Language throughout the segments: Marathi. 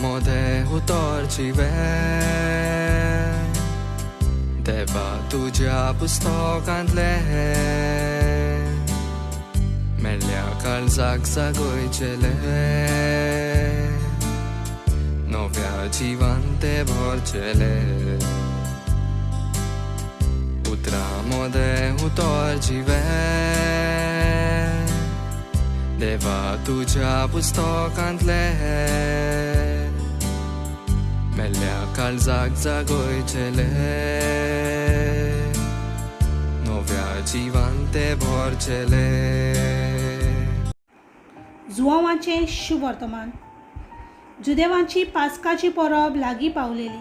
उतरामध्ये उतरची वेळ देवा तुझ्या पुस्तकांतले मेल्या काळजाक जागोयचेले नव्या जिवन ते भरचेले उतरामध्ये उतरची वेळ देवा तुझ्या पुस्तकांतले मेल्या काळजाक जागोयचेले नव्या जिवन ते भरचेले. जुवांवाचे शुभ वर्तमान. जुदेवांची पास्काची परब लागीं पावलेली.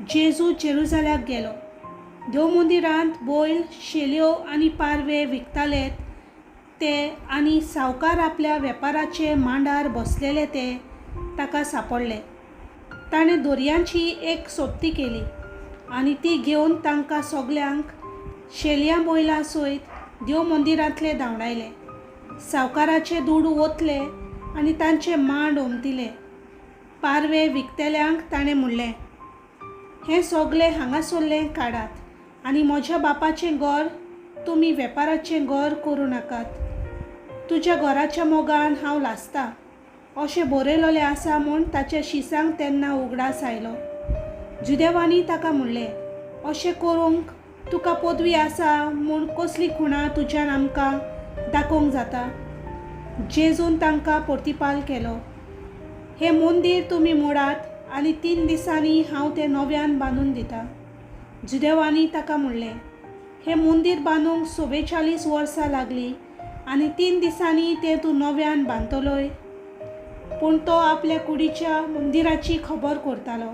जेजू जेरुसाल्याक गेलो. देव मंदिरांत बैल, शेल्यो आनी पारवे विकतालेत ते आनी सावकार आपल्या वेपाराचे मांडार बसलेले ते ताका सांपडले. ताणें दोरयांची एक सोबती केली आनी ती घेवन तांकां सगल्यांक शेलयां बैलां सयत देव मंदिरांतले धांवडायले. सावकाराचे दूड ओतले आनी तांचे मांड उमतिले. पारवे विकतेल्यांक ताणें म्हणलें, हें सगलें हांगासरलें काडात आनी म्हज्या बापाचें घर तुमी वेपाराचें घर करूं नाकात. तुज्या घराच्या मोगान हांव लासतां अशें बरयलोलें आसा म्हूण ताच्या शिसांक तेन्ना उगडास आयलो. जुदेवांनी ताका म्हणलें, अशें करूंक तुका पदवी आसा म्हूण कसली खुणां तुज्यान आमकां दाखोवंक जाता. जेजून तांकां प्रतिपाल केलो, हें मंदीर तुमी मोडात आनी 3 दिसांनी हांव तें नव्यान बांदून दितां. जुदेवांनी ताका म्हणलें, हें मंदीर बांदूंक 44 वर्सां लागलीं आनी 3 दिसांनी तें तूं नव्यान बांदतलोय. पूण तो आपल्या कुडीच्या मंदिराची खबर करतालो.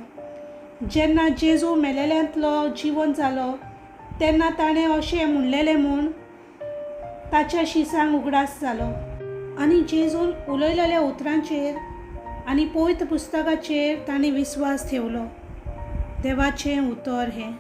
जेन्ना जेजू मेलेल्यांतलो जिवन जालो तेन्ना ताणें अशें म्हणलेलें म्हूण ताच्या शिसांक उगडास जालो आनी जेजून उलयलेल्या उतरांचेर आनी पवित्र पुस्तकाचेर ताणें विस्वास ठेवलो. देवाचें उतर हें.